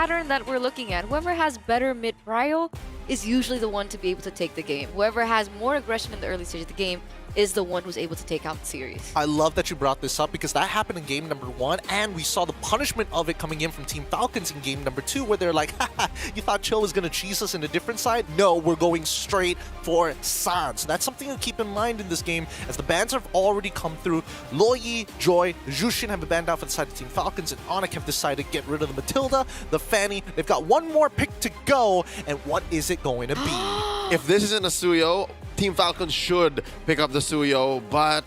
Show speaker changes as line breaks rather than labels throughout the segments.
pattern that we're looking at. Whoever has better mid-prio is usually the one to be able to take the game. Whoever has more aggression in the early stage of the game is the one who's able to take out the series.
I love that you brought this up because that happened in game number 1, and we saw the punishment of it coming in from Team Falcons in game number 2, where they're like, haha, you thought Chill was going to cheese us in a different side? No, we're going straight for San. So that's something to keep in mind in this game, as the bans have already come through. Loyi, Joy, Jushin have been banned out for the side of Team Falcons, and ONIC have decided to get rid of the Matilda, the Fanny. They've got one more pick to go, and what is it going to be?
If this isn't a Suyo, Team Falcons should pick up the Suyo, but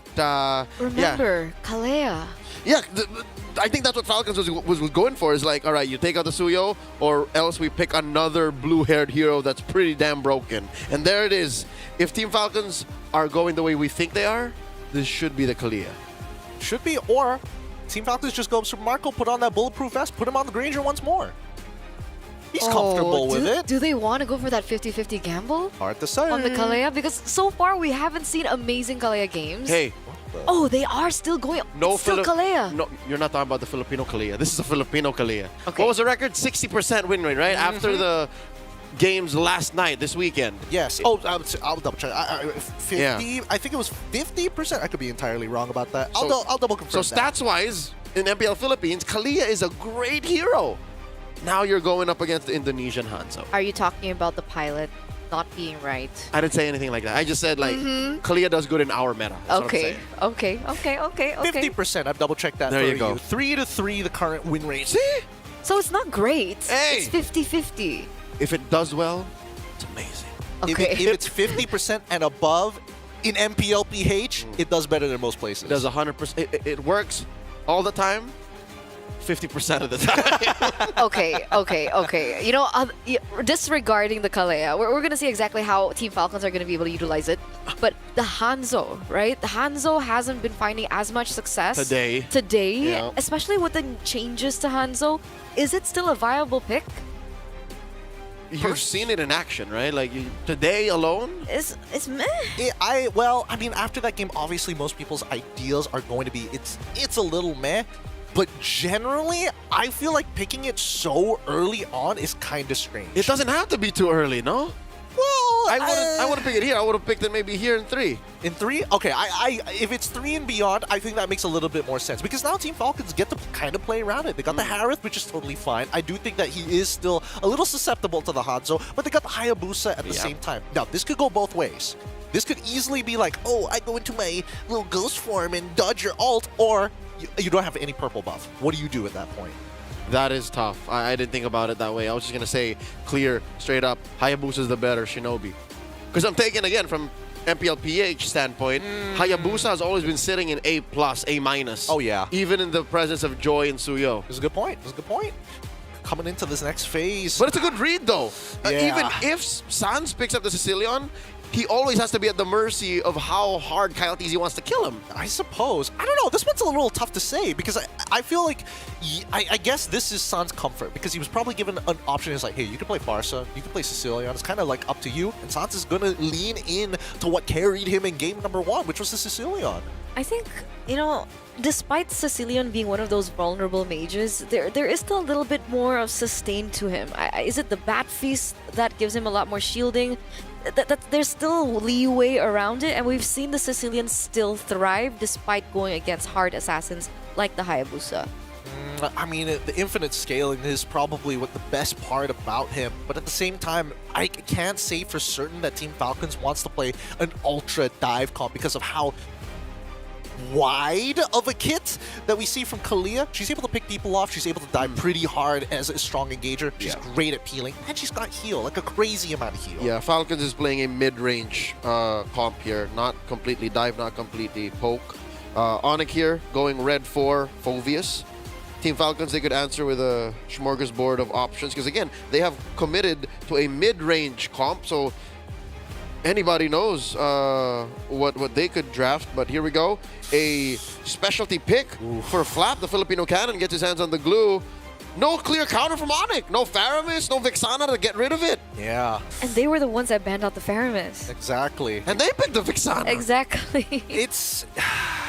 Remember, Kalea.
yeah, I think that's what Falcons was going for. Is like, all right, you take out the Suyo, or else we pick another blue-haired hero that's pretty damn broken. And there it is. If Team Falcons are going the way we think they are, this should be the Kalea.
Should be, or Team Falcons just go Super Marco, put on that bulletproof vest, put him on the Granger once more. He's comfortable with it.
Do they want to go for that 50-50 gamble
Hard to say.
on the Kalea? Because so far we haven't seen amazing Kalea games.
Hey,
Oh, they are still going.
no
It's still Kalea.
No, you're not talking about the Filipino Kalea. This is a Filipino Kalea.
Okay.
What was the record? 60% win rate, right? After the games last night, this weekend.
Yes. Oh, I'll double check. 50.
Yeah.
I think it was 50%. I could be entirely wrong about that.
So-
I'll double confirm.
So
that.
stats-wise, in MPL Philippines, Kalea is a great hero. Now you're going up against the Indonesian Hanzo.
Are you talking about the pilot not being right?
I didn't say anything like that. I just said, like, Kalea does good in our meta. That's what I'm
Okay,
saying.
okay.
50%. I've double checked that.
There
for
you go.
3-3, the current win rate.
See?
So it's not great.
Hey!
It's 50-50.
If it does well, it's amazing.
Okay.
If it's 50% and above in MPLPH, it does better than most places.
It does 100%. It works all the time, 50% of the time.
Okay. You know, disregarding the Kalea, we're going to see exactly how Team Falcons are going to be able to utilize it. But the Hanzo, right? The Hanzo hasn't been finding as much success
Today, yeah.
especially with the changes to Hanzo. Is it still a viable pick?
You've seen it in action, right? Like, today alone,
It's meh.
I mean, after that game, obviously most people's ideas are going to be it's a little meh. But generally, I feel like picking it so early on is kind of strange.
it doesn't have to be too early, no?
Well,
I wouldn't pick it here. I would have picked it maybe here in 3.
in 3? Okay, if it's 3 and beyond, I think that makes a little bit more sense. Because now Team Falcons get to kind of play around it. They got the Harith, which is totally fine. I do think that he is still a little susceptible to the Hanzo, but they got the Hayabusa at the same time. Now, this could go both ways. This could easily be like, oh, I go into my little ghost form and dodge your ult, or you don't have any purple buff. What do you do at that point?
That is tough. I didn't think about it that way. I was just going to say, clear, straight up, Hayabusa is the better Shinobi. Because I'm taking, again, from MPLPH standpoint, Hayabusa has always been sitting in A+, A-.
Oh, yeah.
Even in the presence of Joy and Suyo.
That's a good point. That's a good point. Coming into this next phase.
But it's a good read, though.
Yeah.
Even if Sans picks up the Sicilian, he always has to be at the mercy of how hard Kyle TZ wants to kill him.
I suppose. I don't know. This one's a little tough to say because I feel like I guess this is Sans comfort because he was probably given an option. It's like, hey, you can play Barca, you can play Sicilian. It's kind of like up to you. And Sans is going to lean in to what carried him in game number 1, which was the Sicilian.
I think, you know, despite Sicilian being one of those vulnerable mages, there is still a little bit more of sustain to him. Is it the Bat Feast that gives him a lot more shielding? There's still leeway around it, and we've seen the Sicilians still thrive despite going against hard assassins like the Hayabusa.
I mean, the infinite scaling is probably what the best part about him, but at the same time, I can't say for certain that Team Falcons wants to play an ultra dive comp because of how wide of a kit that we see from Kalea. She's able to pick people off. She's able to dive pretty hard as a strong engager. She's great at peeling, and she's got heal, like a crazy amount of heal.
Yeah, Falcons is playing a mid-range comp here. Not completely dive, not completely poke. ONIC here, going red for Fovius. Team Falcons, they could answer with a smorgasbord of options because, again, they have committed to a mid-range comp, so anybody knows what they could draft. But here we go. A specialty pick for Flap. The Filipino cannon gets his hands on the glue. No clear counter from ONIC. No Faramis, no Vixana to get rid of it.
Yeah.
And they were the ones that banned out the Faramis.
Exactly.
And they picked the Vixana.
Exactly.
It's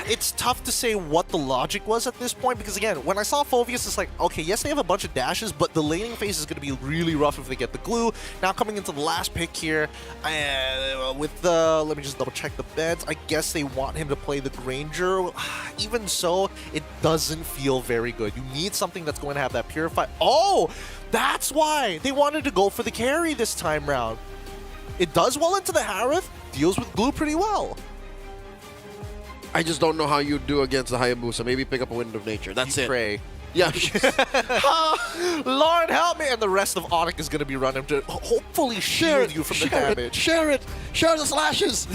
it's tough to say what the logic was at this point because, again, when I saw Phoveus, it's like, okay, yes, they have a bunch of dashes, but the laning phase is going to be really rough if they get the glue. Now coming into the last pick here, with the, let me just double check the beds. I guess they want him to play the Granger. Even so, it doesn't feel very good. You need something that's going to have that Purify. Oh, that's why they wanted to go for the carry this time round. It does well into the Harith, deals with glue pretty well.
I just don't know how you do against the Hayabusa. Maybe pick up a Wind of Nature. That's it.
Pray.
Yeah.
Lord help me! And the rest of ONIC is going to be running to hopefully shield you from the damage.
Share it! Share the slashes!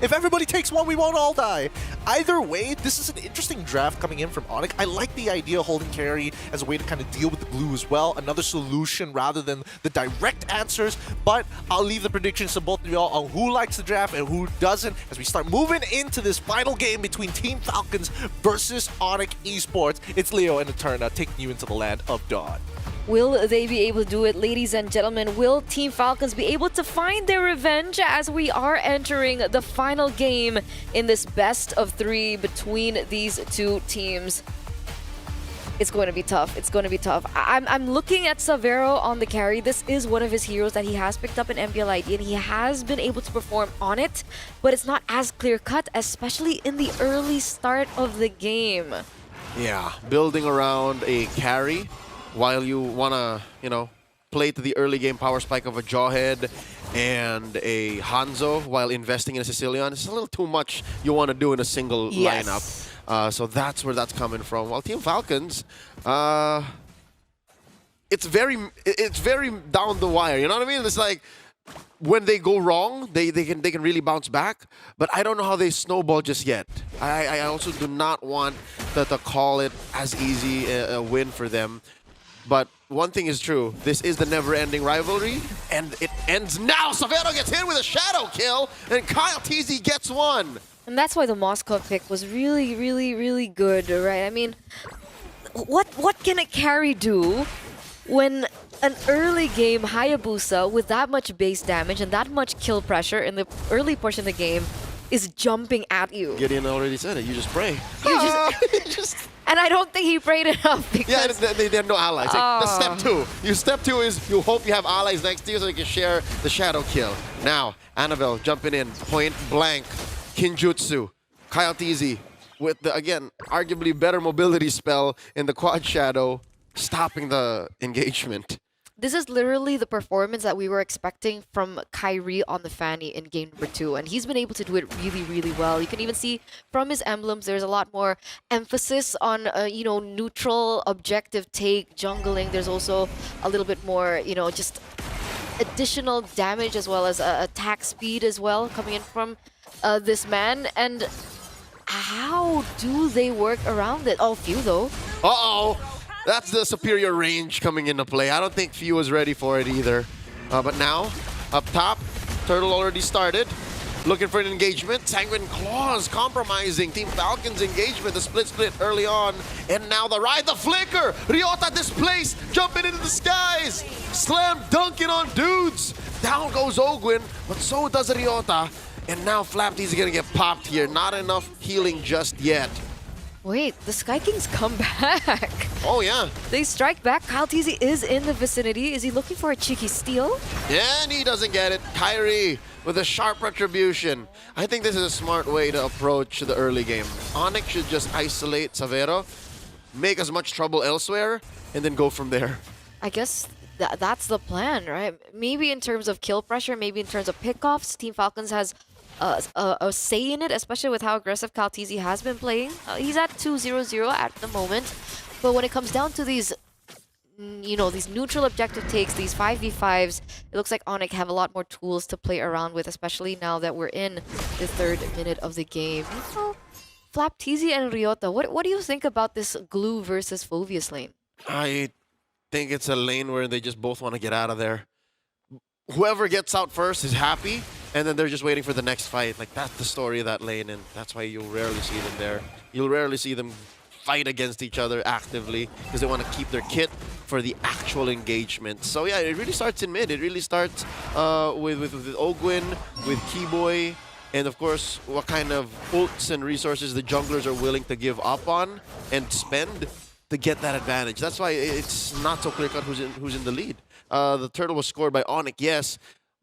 If everybody takes one, we won't all die. Either way, this is an interesting draft coming in from ONIC. I like the idea of holding carry as a way to kind of deal with the glue as well. Another solution rather than the direct answers. But I'll leave the predictions to both of y'all on who likes the draft and who doesn't as we start moving into this final game between Team Falcons versus ONIC Esports. It's Leo and Eterna taking you into the land of Dawn.
Will they be able to do it, ladies and gentlemen? Will Team Falcons be able to find their revenge as we are entering the final game in this best of 3 between these two teams? It's going to be tough. It's going to be tough. I'm looking at Savero on the carry. This is one of his heroes that he has picked up in MBLID, and he has been able to perform on it, but it's not as clear-cut, especially in the early start of the game.
Yeah, building around a carry while you want to, you know, play to the early game power spike of a Jawhead and a Hanzo while investing in a Sicilian. It's a little too much you want to do in a single lineup. So that's where that's coming from. While Team Falcons, it's very down the wire. You know what I mean? It's like when they go wrong, they can really bounce back. But I don't know how they snowball just yet. I also do not want to call it as easy a win for them. But one thing is true, this is the never-ending rivalry, and it ends now. Savero gets hit with a shadow kill, and Kyle TZ gets one.
And that's why the Moscow pick was really, really, really good, right? I mean, what can a carry do when an early game Hayabusa with that much base damage and that much kill pressure in the early portion of the game is jumping at you?
Gideon already said it, you just pray.
And I don't think he prayed enough because...
Yeah, they have no allies. That's step 2. Step 2 is you hope you have allies next to you so you can share the shadow kill. Now, Annabelle jumping in, point blank, Kinjutsu, Kyle TZ with the, again, arguably better mobility spell in the quad shadow, stopping the engagement.
This is literally the performance that we were expecting from Kyrie on the Fanny in game number 2, and he's been able to do it really, really well. You can even see from his emblems, there's a lot more emphasis on, you know, neutral, objective take, jungling. There's also a little bit more, you know, just additional damage as well as attack speed as well coming in from this man. And how do they work around it? Oh, few though.
Uh-oh! That's the superior range coming into play. I don't think Few was ready for it either. But now, up top, Turtle already started. Looking for an engagement. Sanguine Claws compromising Team Falcon's engagement. The split early on. And now the ride, the flicker! Ryota displaced, jumping into the skies! Slam dunking on dudes! Down goes Ogwin, but so does Ryota. And now Flapty's gonna get popped here. Not enough healing just yet.
Wait, the Sky Kings come back.
Oh, yeah.
They strike back. Kyle TZ is in the vicinity. Is he looking for a cheeky steal?
And he doesn't get it. Kyrie with a sharp retribution. I think this is a smart way to approach the early game. ONIC should just isolate Savero, make as much trouble elsewhere, and then go from there.
I guess that's the plan, right? Maybe in terms of kill pressure, maybe in terms of pickoffs, Team Falcons has a say in it, especially with how aggressive Kyle TZ has been playing. He's at 2-0-0 at the moment. But when it comes down to these, you know, these neutral objective takes, these 5v5s, it looks like ONIC have a lot more tools to play around with, especially now that we're in the 3rd minute of the game. You know, Flap TZ and Ryota, what do you think about this Glue versus Phoveus lane?
I think it's a lane where they just both want to get out of there. Whoever gets out first is happy, and then they're just waiting for the next fight. Like, that's the story of that lane, and that's why you'll rarely see them there. You'll rarely see them fight against each other actively because they want to keep their kit for the actual engagement. So yeah, it really starts in mid. It really starts with Ogwin, with Keyboy, and of course, what kind of ults and resources the junglers are willing to give up on and spend to get that advantage. That's why it's not so clear-cut who's in the lead. The turtle was scored by ONIC, yes,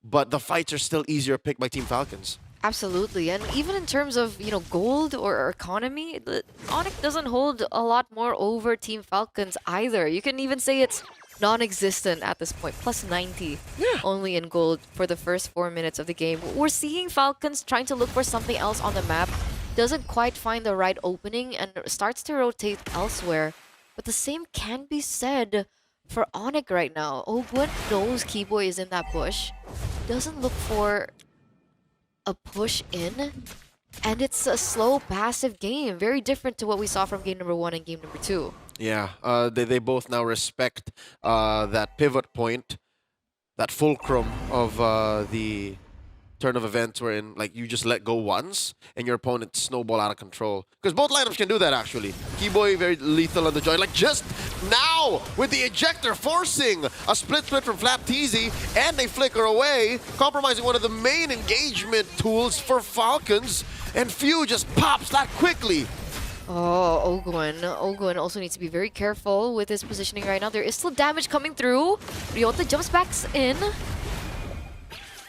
but the fights are still easier picked by Team Falcons.
Absolutely, and even in terms of, you know, gold or economy, ONIC doesn't hold a lot more over Team Falcons either. You can even say it's non-existent at this point, plus 90 only in gold for the first 4 minutes of the game. We're seeing Falcons trying to look for something else on the map, doesn't quite find the right opening and starts to rotate elsewhere. But the same can be said for ONIC right now. Ogwen knows Keyboy is in that bush, doesn't look for a push in, and it's a slow passive game, very different to what we saw from game number 1 and game number 2.
Yeah, they both now respect that pivot point, that fulcrum of the turn of events wherein like you just let go once and your opponent snowball out of control. Because both lineups can do that actually. Keyboy very lethal on the joint. Like just now with the ejector forcing a split from FLCN and they flicker away, compromising one of the main engagement tools for Falcons, and Few just pops that quickly.
Oh, Ogwen also needs to be very careful with his positioning right now. There is still damage coming through. Ryota jumps back in.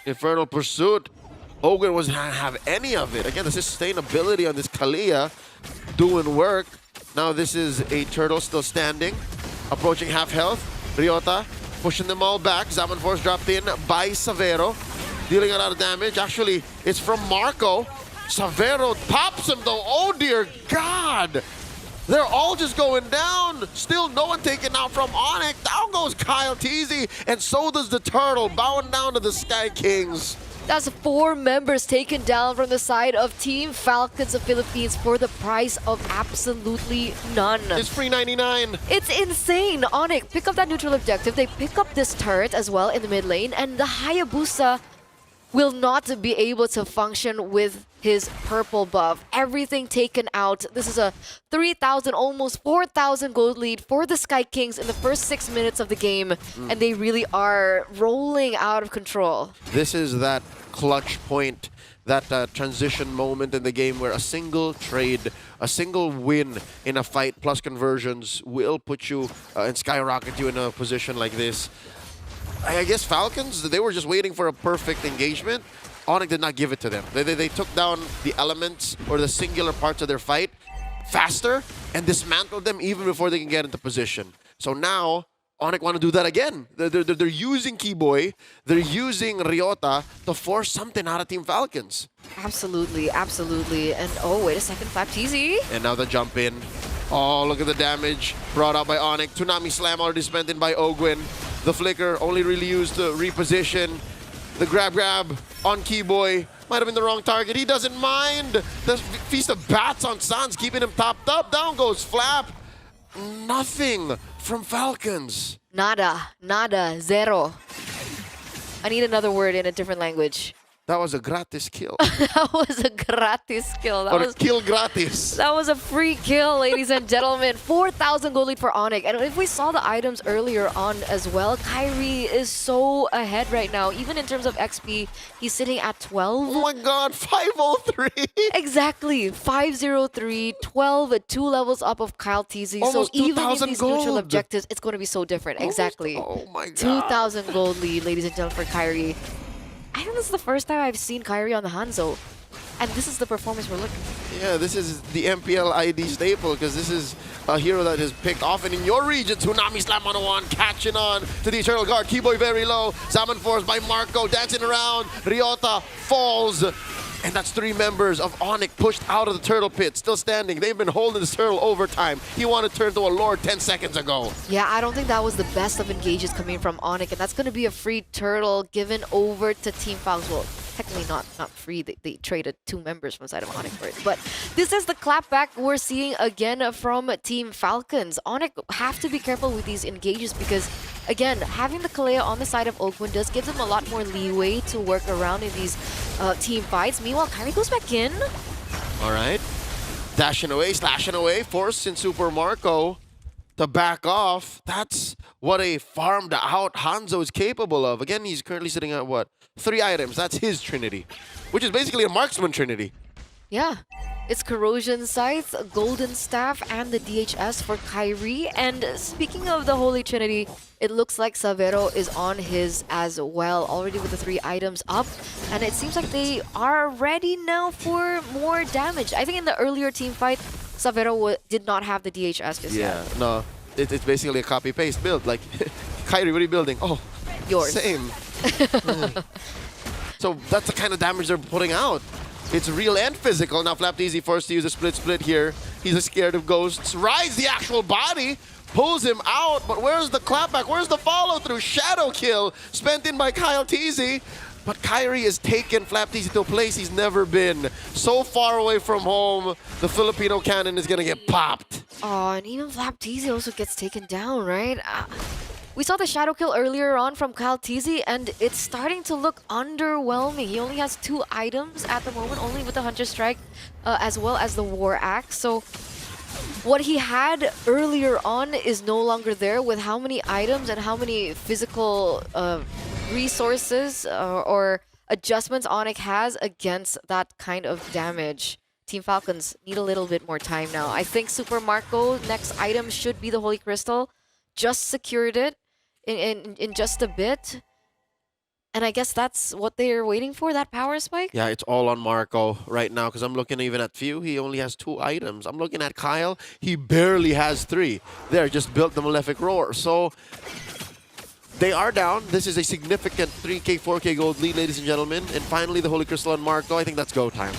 Infernal Pursuit. Ogwen wasn't have any of it. Again, the sustainability on this Kalia doing work. Now this is a turtle still standing, approaching half health. Ryota pushing them all back. Zaman Force dropped in by Savero, dealing a lot of damage. Actually, it's from Marco. Savero pops him though. Oh dear God! They're all just going down. Still no one taken out from ONIC. Down goes Kyle Teasy, and so does the turtle, bowing down to the Sky Kings.
That's 4 members taken down from the side of Team Falcons of Philippines for the price of absolutely none.
It's free 99.
It's insane. ONIC pick up that neutral objective. They pick up this turret as well in the mid lane, and the Hayabusa will not be able to function with his purple buff. Everything taken out. This is a 3,000, almost 4,000 gold lead for the Sky Kings in the first 6 minutes of the game, and they really are rolling out of control.
This is that clutch point, that transition moment in the game where a single trade, a single win in a fight plus conversions will put you and skyrocket you in a position like this. I guess Falcons, they were just waiting for a perfect engagement. ONIC did not give it to them. They took down the elements or the singular parts of their fight faster and dismantled them even before they can get into position. So now, ONIC want to do that again. They're using Keyboy, they're using Ryota to force something out of Team Falcons.
Absolutely, absolutely. And oh, wait a second, FLCN.
And now the jump in. Oh, look at the damage brought out by ONIC. Tsunami Slam already spent in by Ogwen. The flicker only really used to reposition. The grab on Keyboy. Might have been the wrong target. He doesn't mind. The Feast of Bats on Sans keeping him topped up. Down goes Flap. Nothing from Falcons.
Nada, zero. I need another word in a different language.
That was a gratis kill.
That was a gratis kill. That
Or
was
kill gratis.
That was a free kill, ladies and gentlemen. 4,000 gold lead for ONIC. And if we saw the items earlier on as well, Kyrie is so ahead right now. Even in terms of XP, he's sitting at 12.
Oh my God, 503.
Exactly. 503, 12, 2 levels up of Kyle Teasy. So
Almost
even in
2,000
these neutral
gold.
objectives, it's going to be so different. Exactly.
Oh my God.
2,000 gold lead, ladies and gentlemen, for Kyrie. I think this is the first time I've seen Kyrie on the Hanzo. And this is the performance we're looking for.
Yeah, this is the MPL ID staple because this is a hero that is picked often in your region. Tsunami Slam on one, catching on to the Eternal Guard. Keyboy very low. Zaman Force by Marco, dancing around. Ryota falls. And that's 3 members of ONIC pushed out of the turtle pit, still standing. They've been holding this turtle overtime. He wanted to turn to a lord 10 seconds ago.
Yeah, I don't think that was the best of engages coming from ONIC, and that's going to be a free turtle given over to Team Falcons. Well, technically not free. They traded 2 members from the side of ONIC for it. But this is the clapback we're seeing again from Team Falcons. ONIC have to be careful with these engages because, again, having the Kalea on the side of Ogwen does give them a lot more leeway to work around in these team fights. Meanwhile, Kyrie goes back in.
All right. Dashing away, slashing away. Forcing Super Marco to back off. That's what a farmed out Hanzo is capable of. Again, he's currently sitting at what? 3 items. That's his trinity, which is basically a marksman trinity.
Yeah. It's Corrosion Scythe, Golden Staff, and the DHS for Kyrie. And speaking of the Holy Trinity, it looks like Savero is on his as well, already with the 3 items up. And it seems like they are ready now for more damage. I think in the earlier team fight, Savero did not have the DHS just yet.
Yeah, no. It's basically a copy-paste build. Like, Kyrie, what are you building? Oh,
Yours.
Same. So that's the kind of damage they're putting out. It's real and physical. Now Flapteasy forced to use a split here. He's scared of ghosts. Rides the actual body, pulls him out, but where's the clapback? Where's the follow-through? Shadow kill spent in by Kyle Teasy. But Kyrie has taken Flapteasy to a place he's never been. So far away from home, the Filipino cannon is gonna get popped.
Oh, and even Flapteasy also gets taken down, right? We saw the shadow kill earlier on from Kyle Teasy, and it's starting to look underwhelming. He only has 2 items at the moment, only with the Hunter Strike as well as the War Axe. So what he had earlier on is no longer there. With how many items and how many physical resources or adjustments ONIC has against that kind of damage, Team Falcons need a little bit more time now. I think Super Marco, next item should be the Holy Crystal. Just secured it in just a bit. And I guess that's what they're waiting for, that power spike?
Yeah, it's all on Marco right now because I'm looking even at Few. He only has 2 items. I'm looking at Kyle. He barely has 3. There, just built the Malefic Roar. So they are down. This is a significant 3K, 4K gold lead, ladies and gentlemen. And finally, the Holy Crystal on Marco. I think that's go time.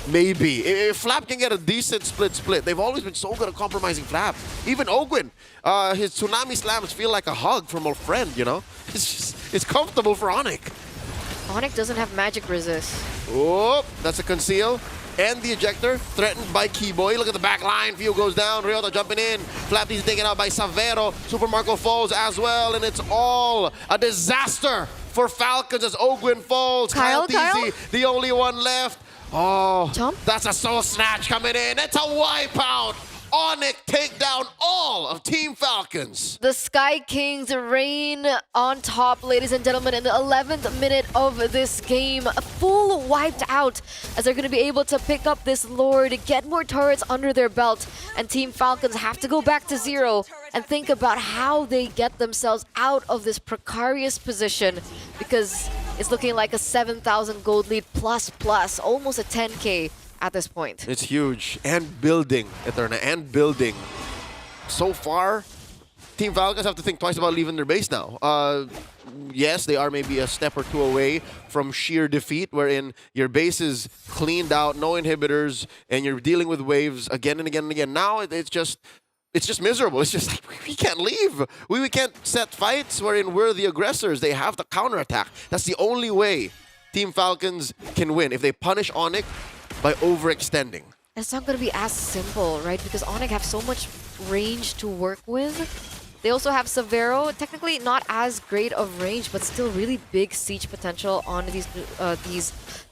Maybe. If Flap can get a decent split, they've always been so good at compromising Flap. Even Ogwin, his Tsunami Slams feel like a hug from a friend, you know? It's comfortable for ONIC.
ONIC doesn't have magic resist.
Oh, that's a conceal. And the ejector, threatened by Keyboy. Look at the back line. Few goes down. Ryota jumping in. Flapteasy taken out by Savero. Super Marco falls as well. And it's all a disaster for Falcons as Ogwin falls.
Kyle?
Teasy, the only one left. Oh,
Jump.
That's a soul snatch coming in. It's a wipeout. ONIC take down all of Team Falcons.
The Sky Kings reign on top, ladies and gentlemen, in the 11th minute of this game. Full wiped out as they're going to be able to pick up this Lord, get more turrets under their belt, and Team Falcons have to go back to 0 and think about how they get themselves out of this precarious position, because it's looking like a 7,000 gold lead plus, almost a 10K. At this point.
It's huge. And building, Eterna, and building. So far, Team Falcons have to think twice about leaving their base now. Yes, they are maybe a step or 2 away from sheer defeat, wherein your base is cleaned out, no inhibitors, and you're dealing with waves again and again and again. Now it's just miserable. It's just like, we can't leave. We can't set fights wherein we're the aggressors. They have to counterattack. That's the only way Team Falcons can win. If they punish ONIC by overextending.
It's not going to be as simple, right? Because ONIC have so much range to work with. They also have Savero, technically not as great of range, but still really big siege potential on these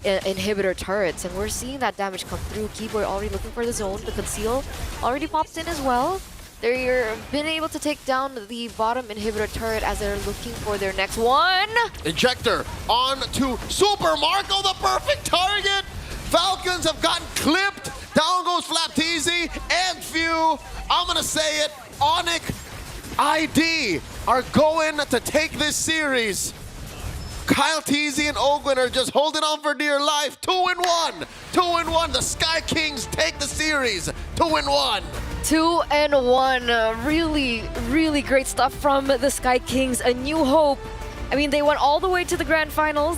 inhibitor turrets. And we're seeing that damage come through. Keyboy already looking for the zone. The conceal already popped in as well. They've been able to take down the bottom inhibitor turret as they're looking for their next one.
Ejector on to Super Marco, the perfect target. Falcons have gotten clipped. Down goes Flapteasy and Few. I'm going to say it. ONIC ID are going to take this series. Kyle Teasy and Ogwin are just holding on for dear life. 2-1. 2-1. The Sky Kings take the series. 2-1.
2-1. Really great stuff from the Sky Kings. A new hope. I mean, they went all the way to the grand finals.